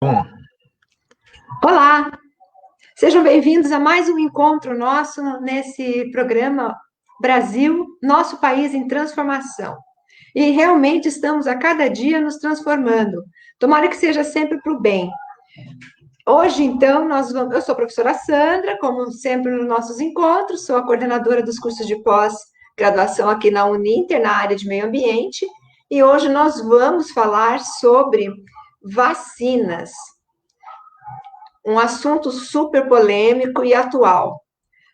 Bom, Olá, sejam bem-vindos a mais um encontro nosso nesse programa Brasil, nosso país em transformação. E realmente estamos a cada dia nos transformando. Tomara que seja sempre para o bem. Hoje, então, eu sou a professora Sandra, como sempre nos nossos encontros, sou a coordenadora dos cursos de pós-graduação aqui na Uninter, na área de meio ambiente, e hoje nós vamos falar sobre vacinas, um assunto super polêmico e atual.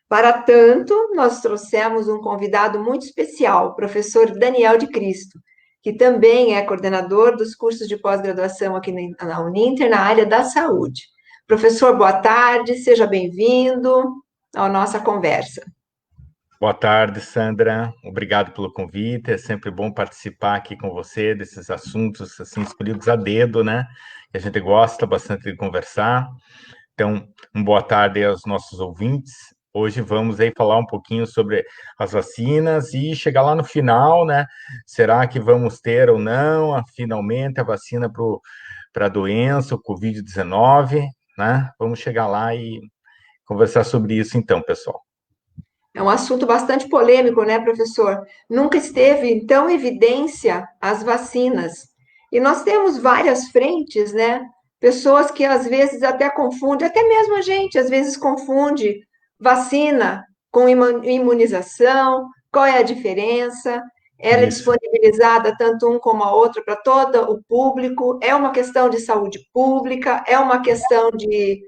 Para tanto, nós trouxemos um convidado muito especial, o professor Daniel de Cristo, que também é coordenador dos cursos de pós-graduação aqui na Uninter, na área da saúde. Professor, boa tarde, seja bem-vindo à nossa conversa. boa tarde, Sandra. Obrigado pelo convite. É sempre bom participar aqui com você desses assuntos assim escolhidos a dedo, né? Que a gente gosta bastante de conversar. Então, boa tarde aos nossos ouvintes. Hoje vamos aí falar um pouquinho sobre as vacinas e chegar lá no final, né? Será que vamos ter ou não, finalmente, a vacina para a doença, o Covid-19, né? Vamos chegar lá e conversar sobre isso então, pessoal. É um assunto bastante polêmico, né, professor? Nunca esteve em tão evidência as vacinas. E nós temos várias frentes, né? Pessoas que às vezes até confundem, até mesmo a gente às vezes confunde vacina com imunização. Qual é a diferença? Ela é Isso. disponibilizada tanto um como a outra para todo o público. É uma questão de saúde pública, é uma questão de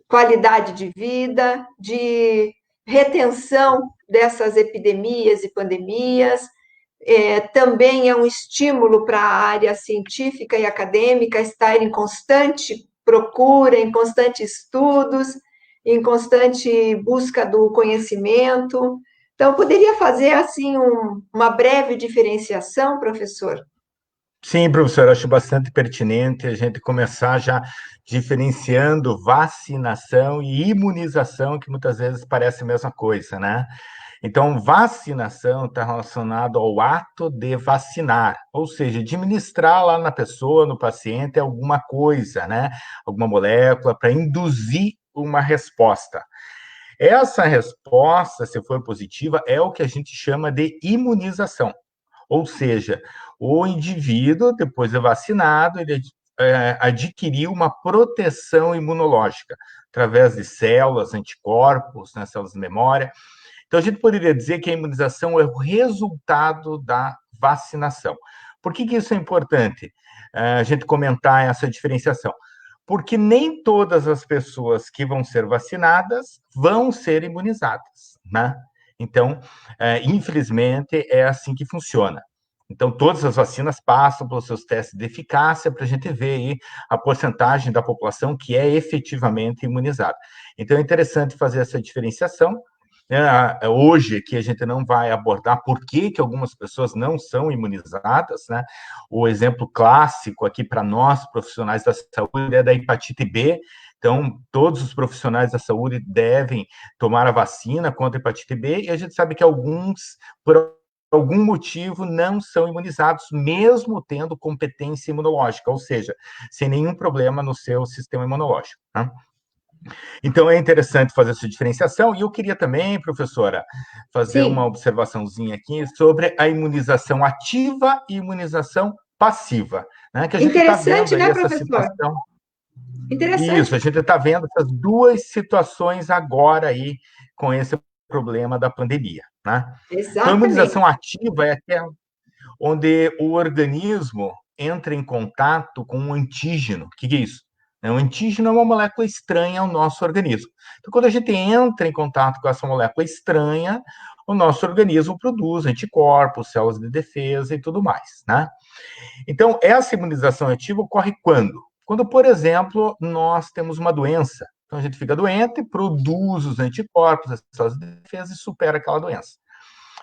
qualidade de vida, de retenção dessas epidemias e pandemias. Também é um estímulo para a área científica e acadêmica estar em constante procura, em constante estudos, em constante busca do conhecimento. Então, poderia fazer assim uma breve diferenciação, professor? Sim, professor, acho bastante pertinente a gente começar já diferenciando vacinação e imunização, que muitas vezes parece a mesma coisa, né? Então, vacinação está relacionado ao ato de vacinar, ou seja, de administrar lá na pessoa, no paciente, alguma coisa, né? Alguma molécula para induzir uma resposta. Essa resposta, se for positiva, é o que a gente chama de imunização. Ou seja, o indivíduo, depois de vacinado, ele adquiriu uma proteção imunológica através de células, anticorpos, né, células de memória. Então, a gente poderia dizer que a imunização é o resultado da vacinação. Por que isso é importante? A gente comentar essa diferenciação. Porque nem todas as pessoas que vão ser vacinadas vão ser imunizadas, né? Então, infelizmente, é assim que funciona. Então, todas as vacinas passam pelos seus testes de eficácia para a gente ver aí a porcentagem da população que é efetivamente imunizada. Então, é interessante fazer essa diferenciação. Hoje aqui a gente não vai abordar por que algumas pessoas não são imunizadas, né? O exemplo clássico aqui para nós, profissionais da saúde, é da hepatite B. Então, todos os profissionais da saúde devem tomar a vacina contra a hepatite B, e a gente sabe que alguns, por algum motivo, não são imunizados, mesmo tendo competência imunológica, ou seja, sem nenhum problema no seu sistema imunológico, né? Então, é interessante fazer essa diferenciação. E eu queria também, professora, fazer uma Sim, observaçãozinha aqui sobre a imunização ativa e imunização passiva, né? Que a gente está interessante, vendo aí né, essa professor? situação. Isso, Interessante. a gente está vendo essas duas situações agora aí com esse problema da pandemia, né? Então, a Exatamente. imunização ativa é aquela onde o organismo entra em contato com um antígeno. O que é isso? Um antígeno é uma molécula estranha ao nosso organismo. Então, quando a gente entra em contato com essa molécula estranha, o nosso organismo produz anticorpos, células de defesa e tudo mais, né? Então, essa imunização ativa ocorre quando? Quando, por exemplo, nós temos uma doença. Então, a gente fica doente, produz os anticorpos, as células de defesa e supera aquela doença.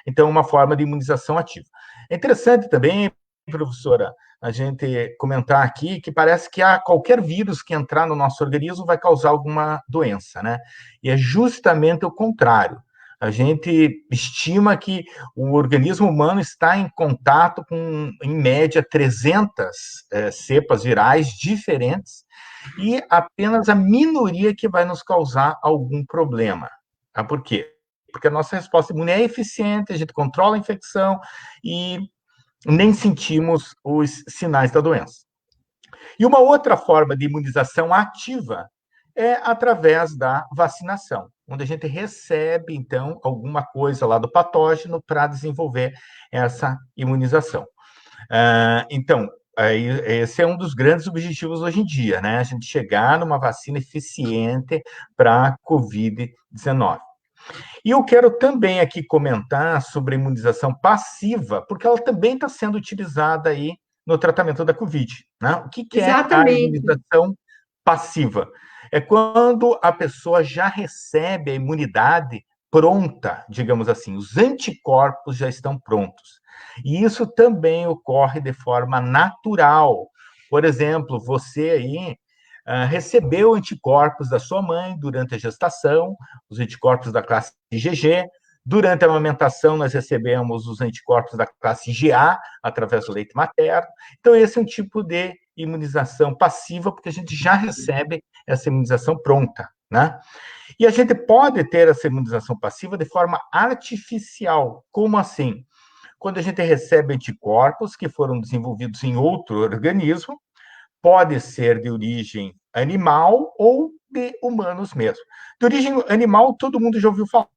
Então, é uma forma de imunização ativa. É interessante também, professora, a gente comentar aqui que parece que qualquer vírus que entrar no nosso organismo vai causar alguma doença, né? E é justamente o contrário. A gente estima que o organismo humano está em contato com, em média, 300 cepas virais diferentes, e apenas a minoria que vai nos causar algum problema. Tá? Por quê? Porque a nossa resposta imune é eficiente, a gente controla a infecção e nem sentimos os sinais da doença. E uma outra forma de imunização ativa é através da vacinação, onde a gente recebe, então, alguma coisa lá do patógeno para desenvolver essa imunização. Então, esse é um dos grandes objetivos hoje em dia, né? A gente chegar numa vacina eficiente para a Covid-19. E eu quero também aqui comentar sobre a imunização passiva, porque ela também está sendo utilizada aí no tratamento da Covid, né? O que é a Exatamente. imunização passiva? É quando a pessoa já recebe a imunidade pronta, digamos assim, os anticorpos já estão prontos. E isso também ocorre de forma natural. Por exemplo, você aí recebeu anticorpos da sua mãe durante a gestação, os anticorpos da classe IgG. Durante a amamentação, nós recebemos os anticorpos da classe IgA, através do leite materno. Então, esse é um tipo de imunização passiva, porque a gente já recebe essa imunização pronta, né? E a gente pode ter essa imunização passiva de forma artificial. Como assim? Quando a gente recebe anticorpos que foram desenvolvidos em outro organismo, pode ser de origem animal ou de humanos mesmo. De origem animal, todo mundo já ouviu falar,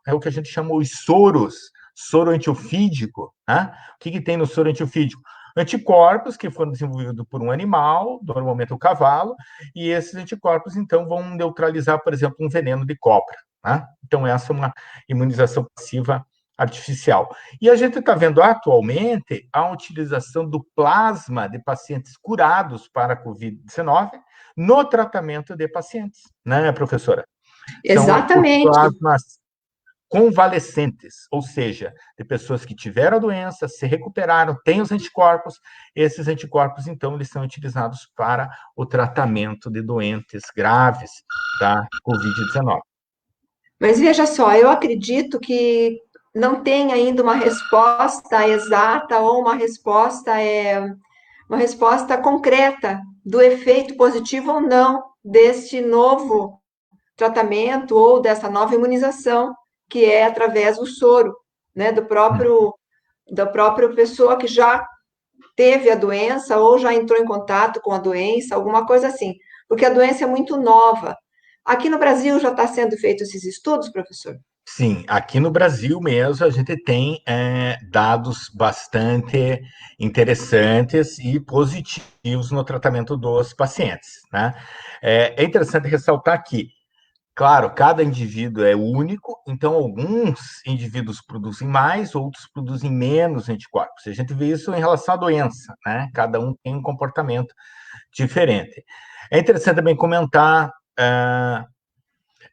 é o que a gente chama os soros, soro antiofídico. Né? O que tem no soro antiofídico? Anticorpos que foram desenvolvidos por um animal, normalmente o cavalo, e esses anticorpos, então, vão neutralizar, por exemplo, um veneno de cobra. Né? Então, essa é uma imunização passiva artificial. E a gente está vendo atualmente a utilização do plasma de pacientes curados para a Covid-19 no tratamento de pacientes, né, professora? São os Exatamente. plasmas convalescentes, ou seja, de pessoas que tiveram a doença, se recuperaram, têm os anticorpos, esses anticorpos, então, eles são utilizados para o tratamento de doentes graves da Covid-19. Mas veja só, eu acredito que não tem ainda uma resposta exata ou uma resposta concreta do efeito positivo ou não deste novo tratamento ou dessa nova imunização, que é através do soro, né, da própria pessoa que já teve a doença ou já entrou em contato com a doença, alguma coisa assim, porque a doença é muito nova. Aqui no Brasil já está sendo feito esses estudos, professor? Sim, aqui no Brasil mesmo a gente tem dados bastante interessantes e positivos no tratamento dos pacientes, né? É interessante ressaltar que, claro, cada indivíduo é único, então alguns indivíduos produzem mais, outros produzem menos anticorpos. A gente vê isso em relação à doença, né? Cada um tem um comportamento diferente. É interessante também comentar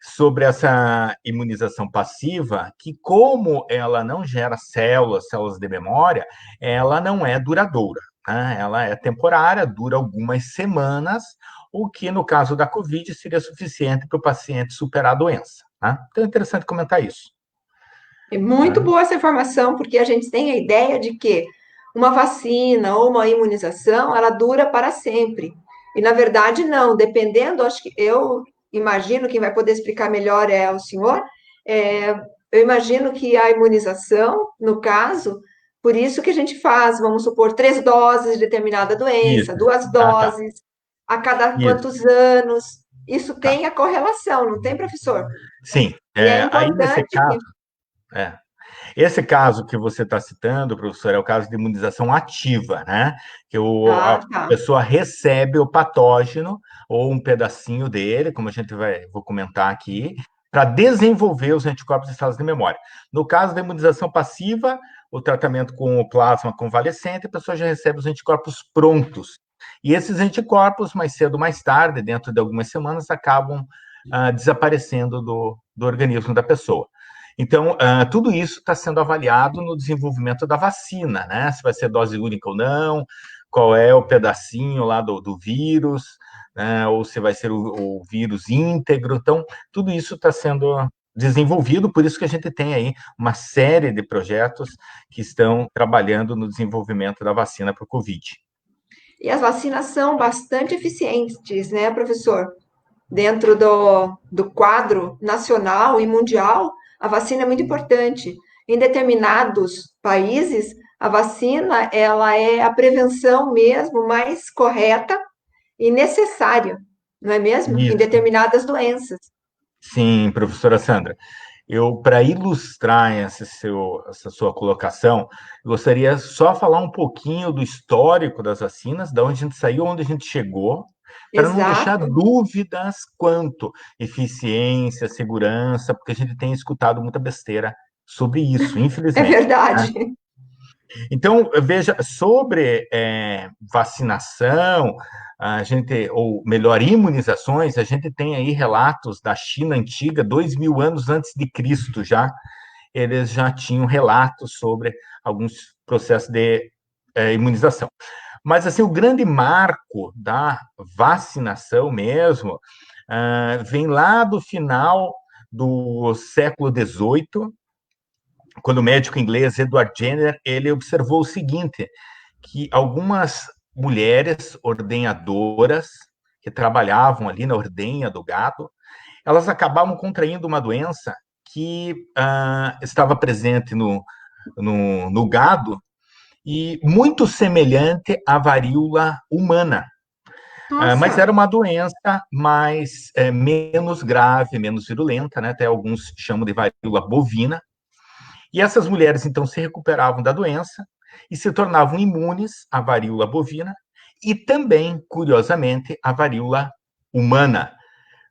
sobre essa imunização passiva, que como ela não gera células de memória, ela não é duradoura, né? Ela é temporária, dura algumas semanas, o que no caso da Covid seria suficiente para o paciente superar a doença. Né? Então é interessante comentar isso. É muito Né? boa essa informação, porque a gente tem a ideia de que uma vacina ou uma imunização, ela dura para sempre. E, na verdade, não. Dependendo, acho que eu imagino, quem vai poder explicar melhor é o senhor, é, eu imagino que a imunização, no caso, por isso que a gente faz, vamos supor, 3 doses de determinada doença, Isso. 2 doses, a cada Isso. quantos anos, isso Tá. tem a correlação, não tem, professor? Sim. E é Aí nesse importante que caso, é, esse caso que você está citando, professor, é o caso de imunização ativa, né? Que a Ah, tá. pessoa recebe o patógeno ou um pedacinho dele, como a gente vou comentar aqui, para desenvolver os anticorpos e células de memória. No caso da imunização passiva, o tratamento com o plasma convalescente, a pessoa já recebe os anticorpos prontos. E esses anticorpos, mais cedo ou mais tarde, dentro de algumas semanas, acabam desaparecendo do organismo da pessoa. Então, tudo isso está sendo avaliado no desenvolvimento da vacina, né? Se vai ser dose única ou não, qual é o pedacinho lá do vírus, né? Ou se vai ser o vírus íntegro. Então, tudo isso está sendo desenvolvido, por isso que a gente tem aí uma série de projetos que estão trabalhando no desenvolvimento da vacina para o Covid. E as vacinas são bastante eficientes, né, professor? Dentro do quadro nacional e mundial, a vacina é muito importante. Em determinados países, a vacina ela é a prevenção mesmo mais correta e necessária, não é mesmo? Em Isso. determinadas doenças. Sim, professora Sandra. Para ilustrar essa sua colocação, eu gostaria só falar um pouquinho do histórico das vacinas, de onde a gente saiu, onde a gente chegou, para não deixar Exato, dúvidas quanto eficiência, segurança, porque a gente tem escutado muita besteira sobre isso, é infelizmente, né? verdade. Então, veja, sobre vacinação, ou melhor, imunizações, a gente tem aí relatos da China antiga, 2.000 anos antes de Cristo já, eles já tinham relatos sobre alguns processos de imunização. Mas, assim, o grande marco da vacinação mesmo vem lá do final do século XVIII, quando o médico inglês Edward Jenner, ele observou o seguinte, que algumas mulheres ordenhadoras que trabalhavam ali na ordenha do gado, elas acabavam contraindo uma doença que estava presente no gado e muito semelhante à varíola humana. Mas Nossa, era uma doença menos grave, menos virulenta, né? Até alguns chamam de varíola bovina. E essas mulheres, então, se recuperavam da doença e se tornavam imunes à varíola bovina e também, curiosamente, à varíola humana.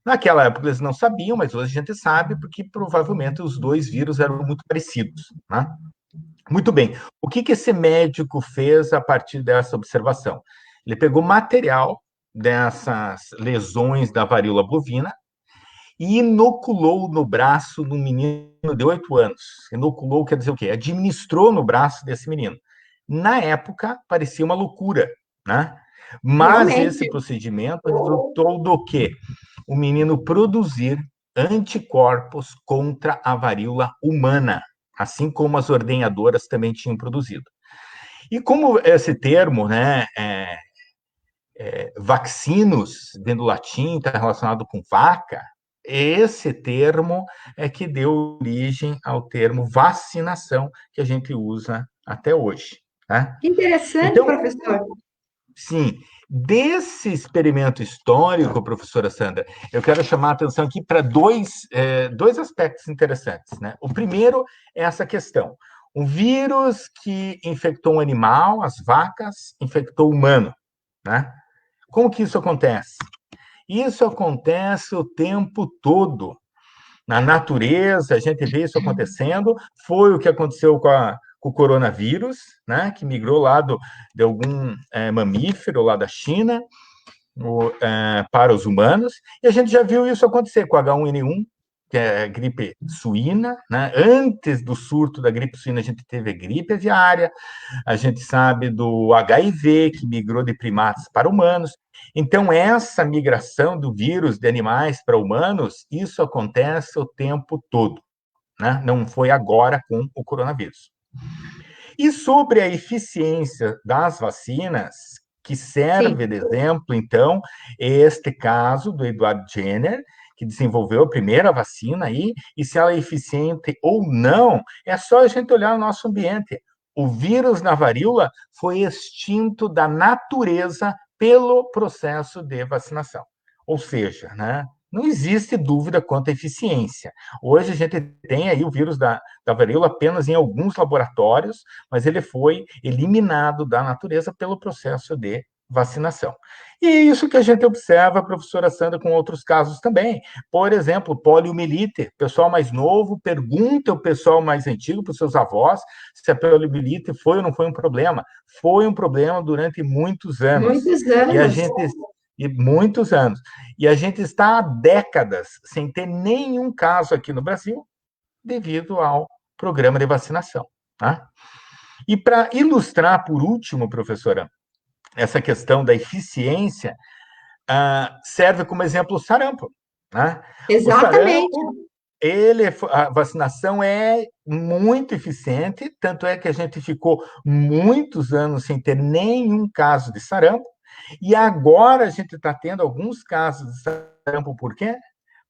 Naquela época eles não sabiam, mas hoje a gente sabe, porque provavelmente os dois vírus eram muito parecidos. Né? Muito bem. O que esse médico fez a partir dessa observação? Ele pegou material dessas lesões da varíola bovina e inoculou no braço de um menino de 8 anos. Inoculou quer dizer o quê? Administrou no braço desse menino. Na época, parecia uma loucura, né? Mas esse realmente. procedimento resultou do quê? O menino produzir anticorpos contra a varíola humana, assim como as ordenhadoras também tinham produzido. E como esse termo, né, vacinos, dentro do latim, está relacionado com vaca, esse termo é que deu origem ao termo vacinação, que a gente usa até hoje. Né? Que interessante, Então, professor. sim, desse experimento histórico, professora Sandra, eu quero chamar a atenção aqui para dois aspectos interessantes. Né? O primeiro é essa questão. O vírus que infectou um animal, as vacas, infectou o humano. Né? Como que isso acontece? Isso acontece o tempo todo. Na natureza, a gente vê isso acontecendo. Foi o que aconteceu com o coronavírus, né, que migrou lá de algum mamífero lá da China para os humanos. E a gente já viu isso acontecer com H1N1, que é a gripe suína. Né? Antes do surto da gripe suína, a gente teve a gripe aviária, a gente sabe do HIV, que migrou de primatas para humanos. Então, essa migração do vírus de animais para humanos, isso acontece o tempo todo. Né? Não foi agora com o coronavírus. E sobre a eficiência das vacinas, que Sim. serve de exemplo, então, este caso do Edward Jenner, que desenvolveu a primeira vacina aí, e se ela é eficiente ou não, é só a gente olhar o nosso ambiente. O vírus na varíola foi extinto da natureza pelo processo de vacinação. Ou seja, né, não existe dúvida quanto à eficiência. Hoje a gente tem aí o vírus da varíola apenas em alguns laboratórios, mas ele foi eliminado da natureza pelo processo de vacinação. E é isso que a gente observa, professora Sandra, com outros casos também. Por exemplo, poliomielite. O pessoal mais novo pergunta ao pessoal mais antigo, para os seus avós, se a poliomielite foi ou não foi um problema. Foi um problema durante muitos anos. Muitos E a anos. gente e muitos anos. E a gente está há décadas sem ter nenhum caso aqui no Brasil devido ao programa de vacinação. Tá? E para ilustrar, por último, professora, essa questão da eficiência, serve como exemplo o sarampo. Né? O Exatamente. sarampo a vacinação é muito eficiente, tanto é que a gente ficou muitos anos sem ter nenhum caso de sarampo, e agora a gente está tendo alguns casos de sarampo, por quê?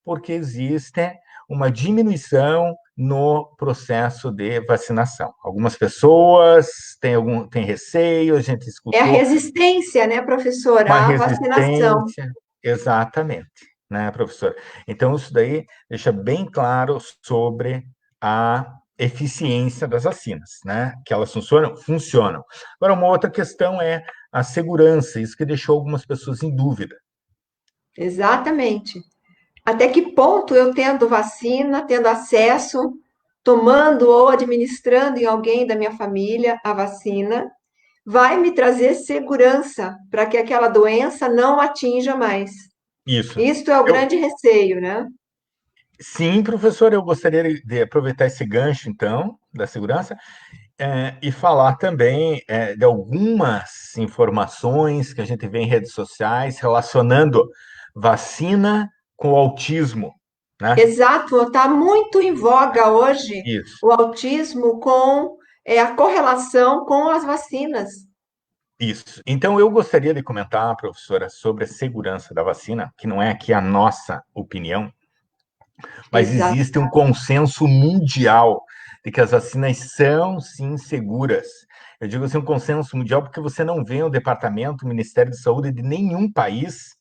Porque existe uma diminuição no processo de vacinação. Algumas pessoas têm receio, a gente É a escutou resistência, né, professora, uma à vacinação. resistência, exatamente, né, professora? Então, isso daí deixa bem claro sobre a eficiência das vacinas, né? Que elas funcionam? Funcionam. Agora, uma outra questão é a segurança, isso que deixou algumas pessoas em dúvida. Exatamente. Até que ponto eu tendo vacina, tendo acesso, tomando ou administrando em alguém da minha família a vacina, vai me trazer segurança para que aquela doença não atinja mais. Isso. Isto é o Eu, grande receio, né? sim, professor, eu gostaria de aproveitar esse gancho, então, da segurança, e falar também de algumas informações que a gente vê em redes sociais relacionando vacina com autismo, né? Exato, está muito em voga hoje Isso, o autismo com a correlação com as vacinas. isso. Então, eu gostaria de comentar, professora, sobre a segurança da vacina, que não é aqui a nossa opinião, mas Exato. existe um consenso mundial de que as vacinas são, sim, seguras. Eu digo assim, um consenso mundial porque você não vê o departamento, o Ministério de Saúde de nenhum país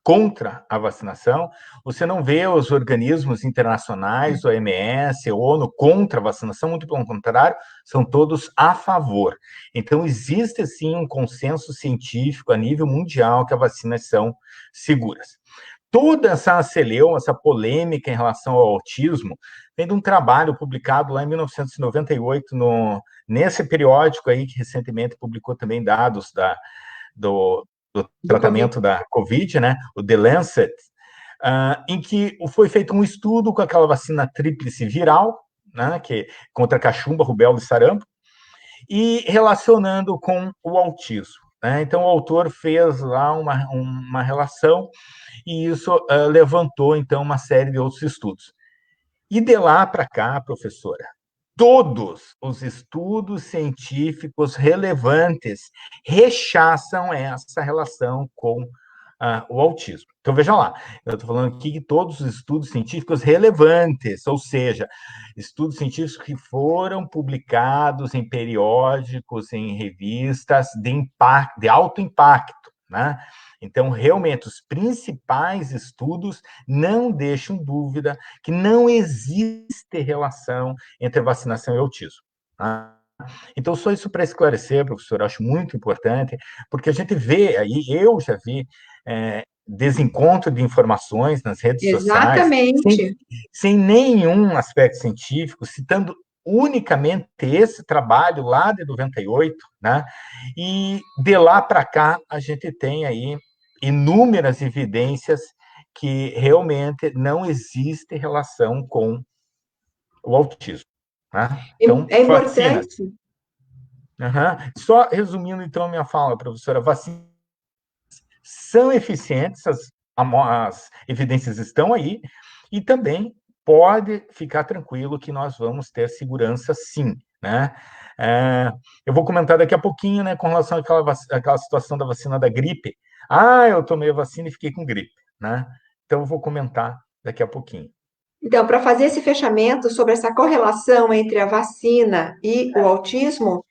contra a vacinação, você não vê os organismos internacionais, OMS, ONU, contra a vacinação, muito pelo contrário, são todos a favor. Então, existe, sim, um consenso científico a nível mundial que as vacinas são seguras. Toda essa celeuma, essa polêmica em relação ao autismo, vem de um trabalho publicado lá em 1998, nesse periódico aí, que recentemente publicou também dados do, do Do Covid. tratamento da Covid, né, o The Lancet, em que foi feito um estudo com aquela vacina tríplice viral, né, contra cachumba, rubéola e sarampo, e relacionando com o autismo. Né? Então, o autor fez lá uma relação e isso levantou, então, uma série de outros estudos. E de lá para cá, professora, todos os estudos científicos relevantes rechaçam essa relação com o autismo. Então, veja lá, eu estou falando aqui de todos os estudos científicos relevantes, ou seja, estudos científicos que foram publicados em periódicos, em revistas de alto impacto, né? Então, realmente, os principais estudos não deixam dúvida que não existe relação entre vacinação e autismo. Tá? Então, só isso para esclarecer, professor, acho muito importante, porque a gente vê aí, eu já vi desencontro de informações nas redes sociais, Exatamente. sem nenhum aspecto científico, citando unicamente esse trabalho lá de 98, né? E de lá para cá a gente tem aí inúmeras evidências que realmente não existe relação com o autismo. Né? Então, É vacinas. importante. Uhum. Só resumindo, então, a minha fala, professora, vacinas são eficientes, as evidências estão aí, e também pode ficar tranquilo que nós vamos ter segurança sim, né? Eu vou comentar daqui a pouquinho, né, com relação àquela situação da vacina da gripe. Eu tomei a vacina e fiquei com gripe, né? Então, eu vou comentar daqui a pouquinho. Então, para fazer esse fechamento sobre essa correlação entre a vacina e o autismo,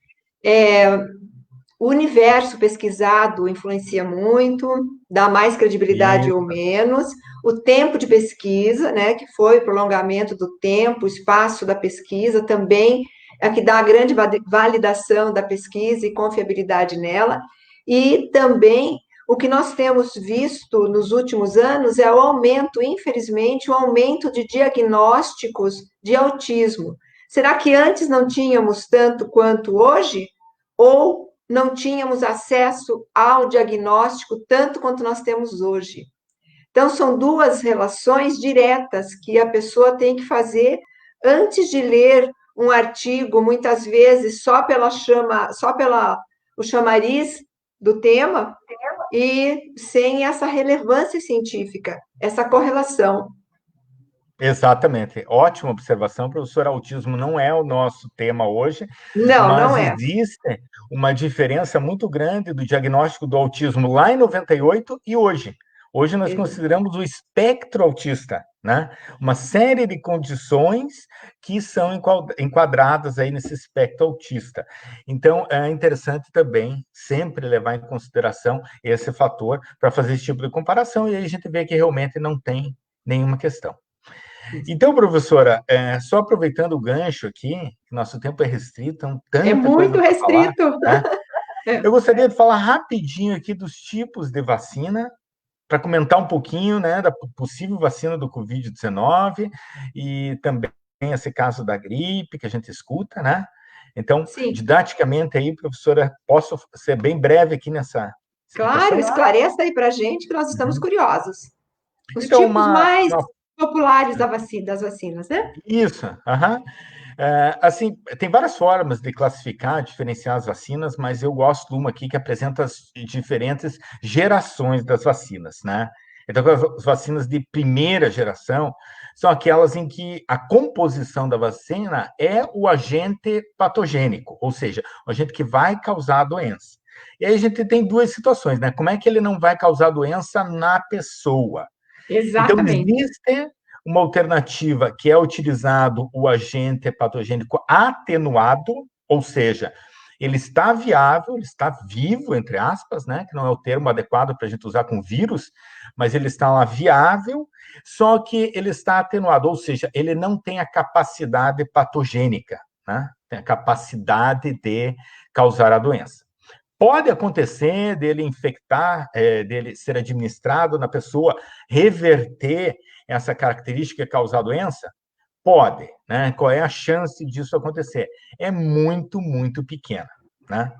o universo pesquisado influencia muito, dá mais credibilidade E, ou menos, o tempo de pesquisa, né, que foi o prolongamento do tempo, o espaço da pesquisa também é que dá a grande validação da pesquisa e confiabilidade nela, e também o que nós temos visto nos últimos anos é o aumento, infelizmente, o aumento de diagnósticos de autismo. Será que antes não tínhamos tanto quanto hoje? Ou não tínhamos acesso ao diagnóstico tanto quanto nós temos hoje? Então, são duas relações diretas que a pessoa tem que fazer antes de ler um artigo, muitas vezes só pela o chamariz do tema, e sem essa relevância científica, essa correlação. Exatamente. Ótima observação, professor. Autismo não é o nosso tema hoje, Não, não mas é. existe uma diferença muito grande do diagnóstico do autismo lá em 98 e hoje. Hoje nós consideramos o espectro autista, né? Uma série de condições que são enquadradas aí nesse espectro autista. Então, é interessante também sempre levar em consideração esse fator para fazer esse tipo de comparação, e aí a gente vê que realmente não tem nenhuma questão. Então, professora, só aproveitando o gancho aqui, que nosso tempo é restrito, É tanta muito coisa para falar, restrito. né? É. Eu gostaria de falar rapidinho aqui dos tipos de vacina, para comentar um pouquinho, né, da possível vacina do Covid-19 e também esse caso da gripe que a gente escuta, né? Então, Sim, didaticamente aí, professora, posso ser bem breve aqui nessa claro, explicação? esclareça aí para a gente que nós estamos Uhum. curiosos. Os Então, tipos mais populares das vacinas, né? isso, aham. Assim, tem várias formas de classificar, diferenciar as vacinas, mas eu gosto de uma aqui que apresenta as diferentes gerações das vacinas, né? Então, as vacinas de primeira geração são aquelas em que a composição da vacina é o agente patogênico, ou seja, o agente que vai causar a doença. E aí a gente tem duas situações, né? Como é que ele não vai causar doença na pessoa? Então, Exatamente. existe uma alternativa que é utilizado o agente patogênico atenuado, ou seja, ele está viável, ele está vivo, entre aspas, né? Que não é o termo adequado para a gente usar com vírus, mas ele está lá viável, só que ele está atenuado, ou seja, ele não tem a capacidade patogênica, né? Tem a capacidade de causar a doença. Pode acontecer dele infectar, dele ser administrado na pessoa, reverter essa característica e causar doença? Pode, né? Qual é a chance disso acontecer? É muito, muito pequena, né?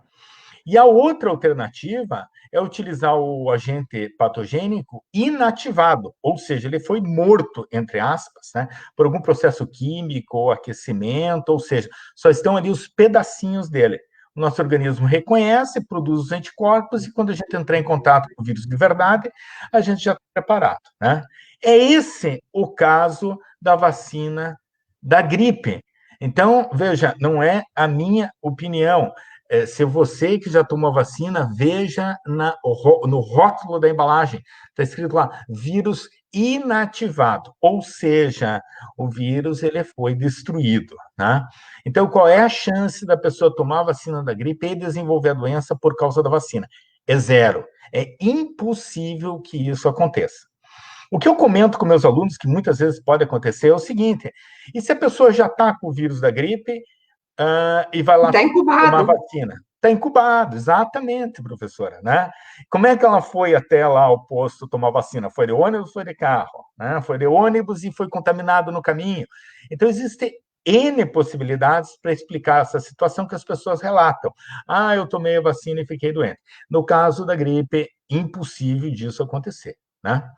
E a outra alternativa é utilizar o agente patogênico inativado, ou seja, ele foi morto, entre aspas, né, por algum processo químico ou aquecimento, ou seja, só estão ali os pedacinhos dele. O nosso organismo reconhece, produz os anticorpos, e quando a gente entrar em contato com o vírus de verdade, a gente já está preparado, né? É esse o caso da vacina da gripe. Então, veja, não é a minha opinião. Se você que já tomou vacina, veja no rótulo da embalagem, está escrito lá, vírus inativado, ou seja, o vírus ele foi destruído, né? Então, qual é a chance da pessoa tomar a vacina da gripe e desenvolver a doença por causa da vacina? É zero. É impossível que isso aconteça. O que eu comento com meus alunos, que muitas vezes pode acontecer, é o seguinte: e se a pessoa já está com o vírus da gripe, e vai lá Está tomar incubado. vacina? Está incubado, exatamente, professora, né? Como é que ela foi até lá ao posto tomar vacina? Foi de ônibus, foi de carro, né? Foi de ônibus e foi contaminado no caminho. Então, existem N possibilidades para explicar essa situação que as pessoas relatam. Ah, eu tomei a vacina e fiquei doente. No caso da gripe, impossível disso acontecer, né?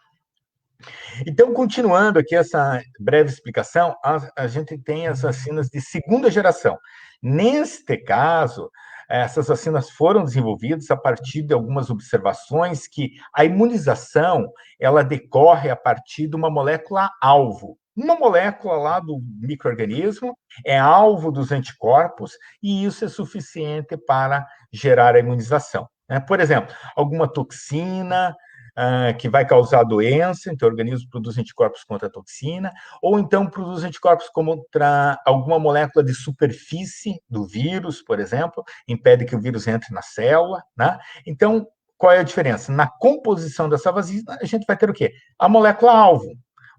Então, continuando aqui essa breve explicação, a gente tem as vacinas de segunda geração. Neste caso, essas vacinas foram desenvolvidas a partir de algumas observações que a imunização ela decorre a partir de uma molécula-alvo. Uma molécula lá do microorganismo é alvo dos anticorpos e isso é suficiente para gerar a imunização, né? Por exemplo, alguma toxina, que vai causar doença, então o organismo produz anticorpos contra a toxina, ou então produz anticorpos contra alguma molécula de superfície do vírus, por exemplo, impede que o vírus entre na célula, né? Então, qual é a diferença? Na composição dessa vacina, a gente vai ter o quê? A molécula-alvo,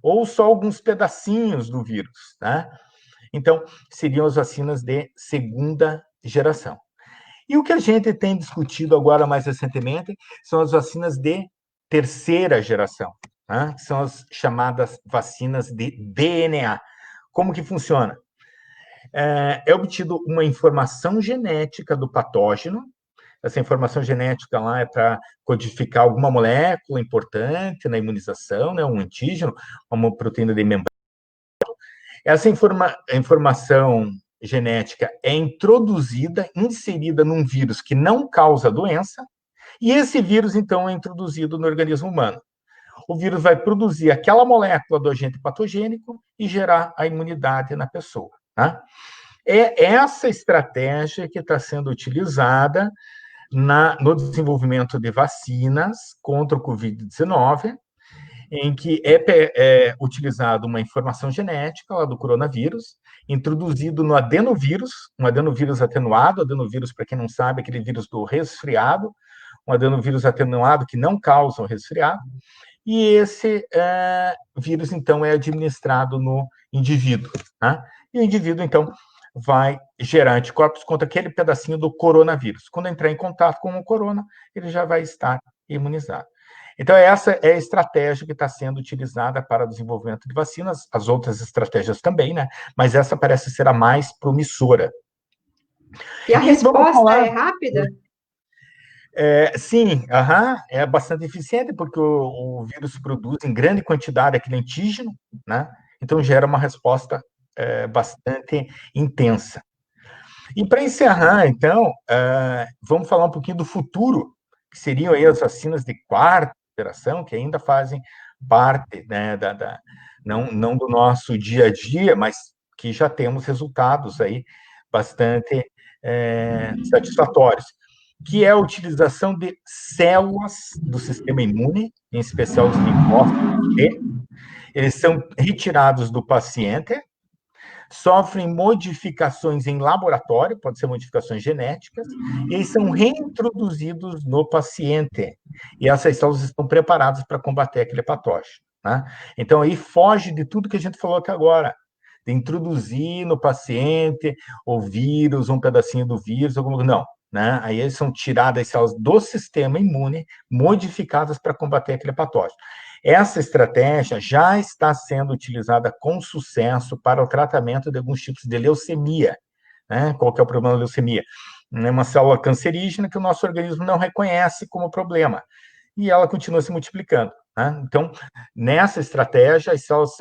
ou só alguns pedacinhos do vírus, né? Então, seriam as vacinas de segunda geração. E o que a gente tem discutido agora mais recentemente são as vacinas de terceira geração, né? Que são as chamadas vacinas de DNA. Como que funciona? É obtido uma informação genética do patógeno. Essa informação genética lá é para codificar alguma molécula importante na imunização, né? Um antígeno, uma proteína de membrana. Essa informação genética é introduzida, inserida num vírus que não causa doença, e esse vírus, então, é introduzido no organismo humano. o vírus vai produzir aquela molécula do agente patogênico e gerar a imunidade na pessoa, tá? É essa estratégia que está sendo utilizada no desenvolvimento de vacinas contra o Covid-19, em que é utilizado uma informação genética lá do coronavírus, introduzido no adenovírus, um adenovírus atenuado, adenovírus, para quem não sabe, é aquele vírus do resfriado, um adenovírus atenuado que não causa o resfriado, e esse vírus, então, é administrado no indivíduo, tá? E o indivíduo, então, vai gerar anticorpos contra aquele pedacinho do coronavírus. Quando entrar em contato com o corona, ele já vai estar imunizado. Então, essa é a estratégia que está sendo utilizada para o desenvolvimento de vacinas, as outras estratégias também, né? Mas essa parece ser a mais promissora. E a resposta é rápida? Sim, é bastante eficiente, porque o vírus produz em grande quantidade aquele antígeno, né? Então gera uma resposta bastante intensa. E para encerrar, então, vamos falar um pouquinho do futuro, que seriam aí as vacinas de quarta geração, que ainda fazem parte, né, não do nosso dia a dia, mas que já temos resultados aí bastante satisfatórios, que é a utilização de células do sistema imune, em especial os linfócitos T. Eles são retirados do paciente, sofrem modificações em laboratório, pode ser modificações genéticas, e eles são reintroduzidos no paciente. E essas células estão preparadas para combater aquele patógeno, né? Então, aí foge de tudo que a gente falou aqui agora, de introduzir no paciente o vírus, um pedacinho do vírus, alguma... não. Né? Aí eles são tiradas as células do sistema imune, modificadas para combater aquele patógeno. Essa estratégia já está sendo utilizada com sucesso para o tratamento de alguns tipos de leucemia. Né? Qual que é o problema da leucemia? É uma célula cancerígena que o nosso organismo não reconhece como problema, e ela continua se multiplicando. Né? Então, nessa estratégia, as células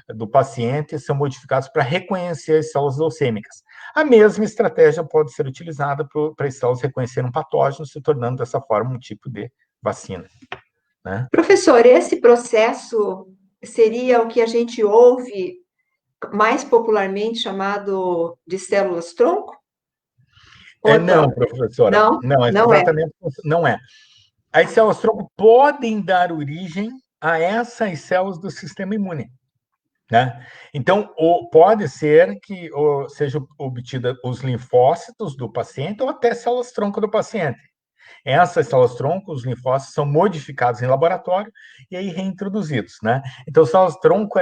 do paciente são modificadas para reconhecer as células leucêmicas. A mesma estratégia pode ser utilizada para as células reconhecerem um patógeno, se tornando dessa forma um tipo de vacina. Né? Professor, esse processo seria o que a gente ouve mais popularmente chamado de células-tronco? Não, professora. Não, esse tratamento não é. As células-tronco podem dar origem a essas células do sistema imune. Né? Então, pode ser que seja obtida os linfócitos do paciente ou até células-tronco do paciente. Essas células-tronco, os linfócitos, são modificados em laboratório e aí reintroduzidos. Né? Então, células-tronco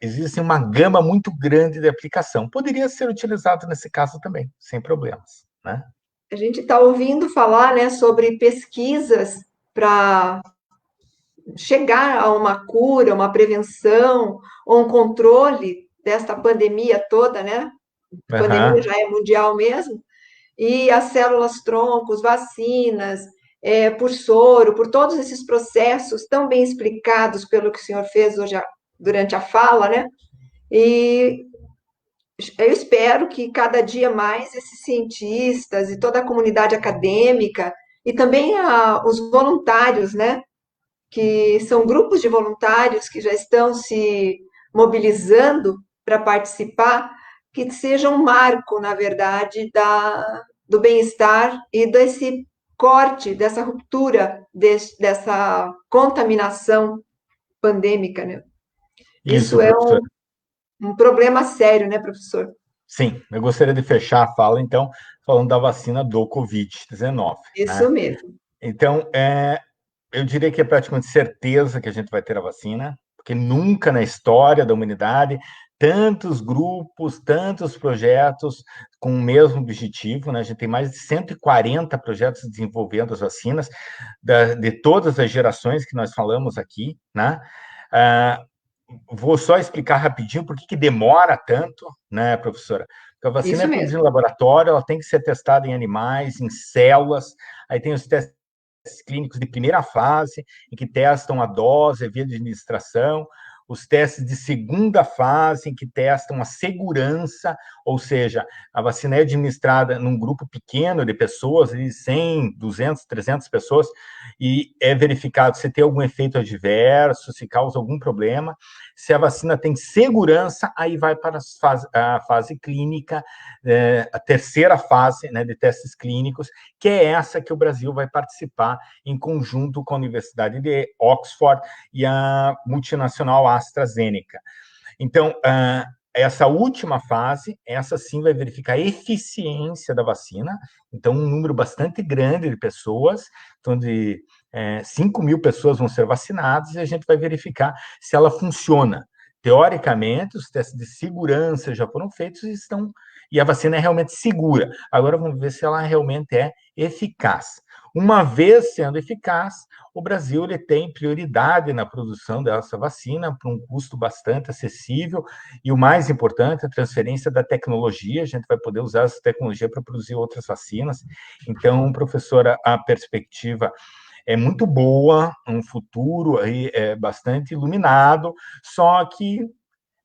existe uma gama muito grande de aplicação. Poderia ser utilizado nesse caso também, sem problemas. Né? A gente está ouvindo falar, né, sobre pesquisas para chegar a uma cura, uma prevenção ou um controle desta pandemia toda, né? A pandemia já é mundial mesmo. E as células-troncos, vacinas, por soro, por todos esses processos tão bem explicados pelo que o senhor fez hoje durante a fala, né? E eu espero que cada dia mais esses cientistas e toda a comunidade acadêmica e também os voluntários, né? Que são grupos de voluntários que já estão se mobilizando para participar, que seja um marco, na verdade, do bem-estar e desse corte, dessa ruptura, dessa contaminação pandêmica, né? Isso é um problema sério, né, professor? Sim, eu gostaria de fechar a fala, então, falando da vacina do Covid-19. Isso, né? Mesmo. Então, eu diria que é praticamente certeza que a gente vai ter a vacina, porque nunca na história da humanidade tantos grupos, tantos projetos com o mesmo objetivo, né? A gente tem mais de 140 projetos desenvolvendo as vacinas de todas as gerações que nós falamos aqui, né? Vou só explicar rapidinho por que demora tanto, né, professora? Porque a vacina é produzida em laboratório, ela tem que ser testada em animais, em células, aí tem os testes clínicos de primeira fase, em que testam a dose, a via de administração, os testes de segunda fase, em que testam a segurança, ou seja, a vacina é administrada num grupo pequeno de pessoas, de 100, 200, 300 pessoas, e é verificado se tem algum efeito adverso, se causa algum problema. Se a vacina tem segurança, aí vai para a fase clínica, a terceira fase, né, de testes clínicos, que é essa que o Brasil vai participar em conjunto com a Universidade de Oxford e a multinacional AstraZeneca. Então, essa última fase, essa sim vai verificar a eficiência da vacina, então um número bastante grande de pessoas, então de 5 mil pessoas vão ser vacinadas e a gente vai verificar se ela funciona. Teoricamente, os testes de segurança já foram feitos e a vacina é realmente segura. Agora vamos ver se ela realmente é eficaz. Uma vez sendo eficaz, o Brasil ele tem prioridade na produção dessa vacina por um custo bastante acessível e o mais importante, a transferência da tecnologia. A gente vai poder usar essa tecnologia para produzir outras vacinas. Então, professora, a perspectiva é muito boa, um futuro aí bastante iluminado, só que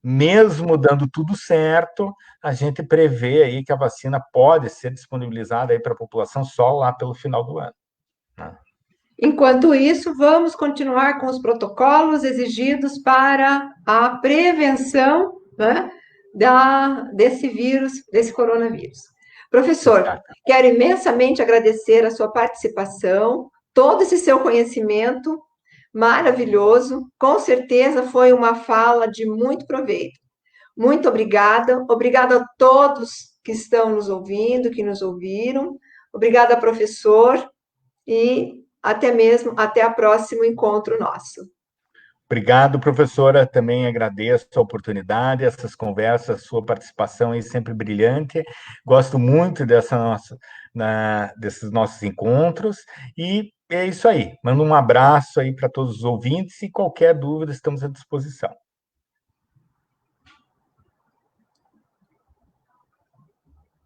mesmo dando tudo certo, a gente prevê aí que a vacina pode ser disponibilizada aí para a população só lá pelo final do ano, né? Enquanto isso, vamos continuar com os protocolos exigidos para a prevenção, né, desse vírus, desse coronavírus. Professor, quero imensamente agradecer a sua participação, todo esse seu conhecimento maravilhoso. Com certeza foi uma fala de muito proveito. Muito obrigada. Obrigada a todos que estão nos ouvindo, que nos ouviram. Obrigada, professor. E até a próximo encontro nosso. Obrigado, professora. Também agradeço a oportunidade, essas conversas, sua participação aí sempre brilhante. Gosto muito desses nossos encontros. E é isso aí. Mando um abraço aí para todos os ouvintes e qualquer dúvida, estamos à disposição.